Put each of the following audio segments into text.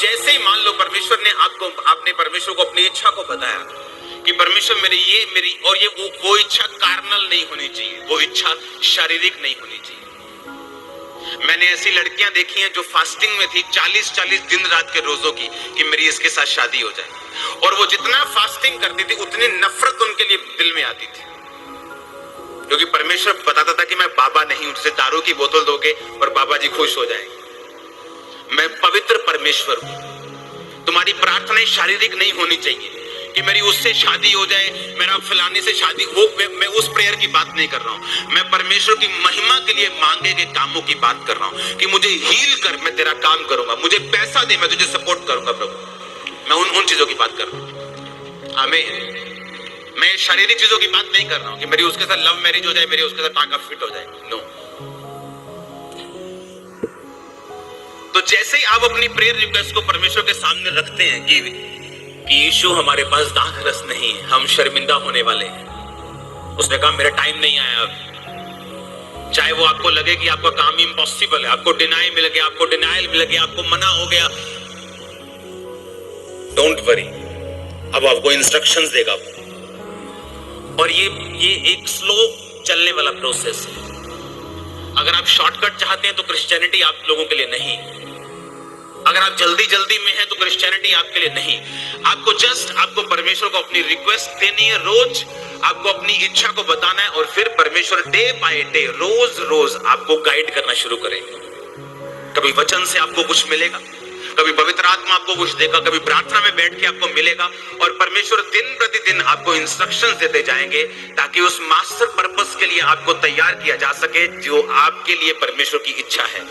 जैसे ही मान लो परमेश्वर ने आपने परमेश्वर को अपनी इच्छा को बताया कि परमेश्वर मेरी और ये वो इच्छा कार्नल नहीं होनी चाहिए, वो इच्छा शारीरिक नहीं होनी चाहिए। मैंने ऐसी लड़कियां देखी हैं जो फास्टिंग में थी 40-40 दिन रात के रोजों की कि मेरी इसके साथ शादी हो जाए, और वो जितना फास्टिंग करती थी उतनी नफरत उनके लिए दिल में आती थी, क्योंकि परमेश्वर बताता था कि मैं बाबा नहीं हूं, उसे दारू की बोतल दोगे और बाबा जी खुश हो जाएंगे। मैं पवित्र परमेश्वर हूं, तुम्हारी प्रार्थनाएं शारीरिक नहीं होनी चाहिए कि मेरी उससे शादी हो जाए, मेरा फलाने से शादी हो। मैं उस प्रेयर की बात नहीं कर रहा हूं, मैं परमेश्वर की महिमा के लिए मांगे गए कामों की बात कर रहा हूं कि मुझे हील कर, मैं तेरा काम करूंगा, मुझे पैसा दे, मैं तुझे सपोर्ट करूंगा प्रभु। मैं उन चीजों की बात कर रहा हूं। आमीन। मैं शारीरिक चीजों की बात नहीं कर रहा हूं कि मेरी उसके साथ लव मैरिज हो जाए, मेरी उसके साथ टांका फिट हो जाए। नो। तो जैसे ही आप अपनी प्रेयर रिक्वेस्ट को परमेश्वर के सामने रखते हैं कि यीशु हमारे पास दाख रस नहीं है, हम शर्मिंदा होने वाले हैं, उसने कहा मेरा टाइम नहीं आया अब। चाहे वो आपको लगे कि आपका काम इम्पॉसिबल है, आपको डिनाई मिल गया, आपको डिनाइल मिल गया, आपको मना हो गया, डोंट वरी, अब आपको इंस्ट्रक्शंस देगा। और ये एक स्लो चलने वाला प्रोसेस है। अगर आप शॉर्टकट चाहते हैं तो क्रिश्चियनिटी आप लोगों के लिए नहीं। अगर आप जल्दी में हैं तो क्रिश्चियनिटी आपके लिए नहीं। आपको परमेश्वर को अपनी रिक्वेस्ट देनी है, रोज आपको अपनी इच्छा को बताना है, और फिर परमेश्वर डे बाय डे रोज आपको गाइड करना शुरू करेंगे। कभी वचन से आपको कुछ मिलेगा, कभी पवित्र आत्मा आपको कुछ देगा, कभी प्रार्थना में बैठ के आपको मिलेगा, और परमेश्वर दिन प्रतिदिन आपको इंस्ट्रक्शंस देते जाएंगे ताकि उस मास्टर पर्पस के लिए आपको तैयार किया जा सके जो आपके लिए परमेश्वर की इच्छा है।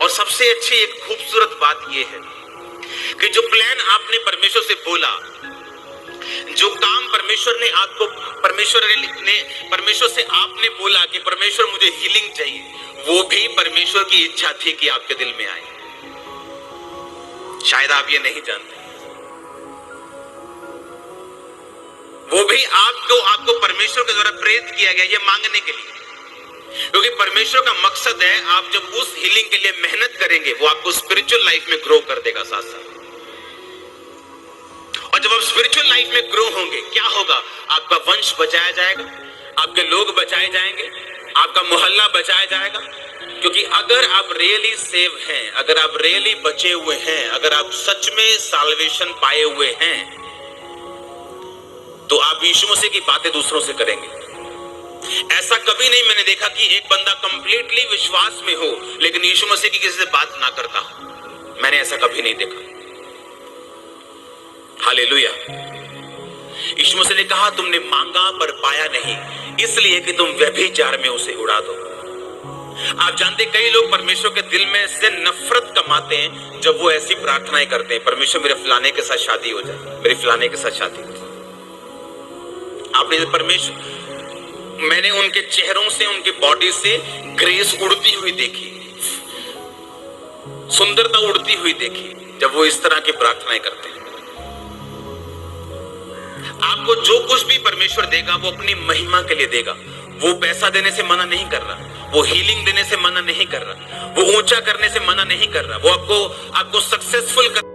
और सबसे अच्छी एक खूबसूरत बात यह है कि जो प्लान आपने परमेश्वर से बोला, जो काम परमेश्वर से आपने बोला कि परमेश्वर मुझे हीलिंग चाहिए, वो भी परमेश्वर की इच्छा थी कि आपके दिल में आए। शायद आप ये नहीं जानते, वो भी आपको परमेश्वर के द्वारा प्रेरित किया गया ये मांगने के लिए, क्योंकि परमेश्वर का मकसद है आप जब उस हीलिंग के लिए मेहनत करेंगे वो आपको स्पिरिचुअल लाइफ में ग्रो कर देगा साथ साथ। और जब आप स्पिरिचुअल लाइफ में ग्रो होंगे, क्या होगा? आपका वंश बचाया जाएगा, आपके लोग बचाए जाएंगे, आपका मोहल्ला बचाया जाएगा। क्योंकि अगर आप रियली सेव हैं, अगर आप रियली बचे हुए हैं, अगर आप सच में साल्वेशन पाए हुए हैं, तो आप यीशु मसीह की बातें दूसरों से करेंगे। ऐसा कभी नहीं मैंने देखा कि एक बंदा कंप्लीटली विश्वास में हो लेकिन यीशु मसीह की किसी से बात ना करता हो। मैंने ऐसा कभी नहीं देखा। हालेलुया। यीशु मसीह ने कहा तुमने मांगा पर पाया नहीं, इसलिए कि तुम व्यभिचार में उसे उड़ा दो। आप जानते कई लोग परमेश्वर के दिल में से नफरत कमाते हैं जब वो ऐसी प्रार्थनाएं करते हैं, परमेश्वर मेरे फलाने के साथ शादी हो जाए, मेरे फलाने के साथ शादी हो जाए। आपने मैंने उनके चेहरों से, उनकी बॉडी से ग्रेस उड़ती हुई देखी, सुंदरता उड़ती हुई देखी जब वो इस तरह की प्रार्थनाएं करते हैं। आपको जो कुछ भी परमेश्वर देगा वो अपनी महिमा के लिए देगा। वो पैसा देने से मना नहीं कर रहा, वो हीलिंग देने से मना नहीं कर रहा, वो ऊंचा करने से मना नहीं कर रहा, वो आपको सक्सेसफुल कर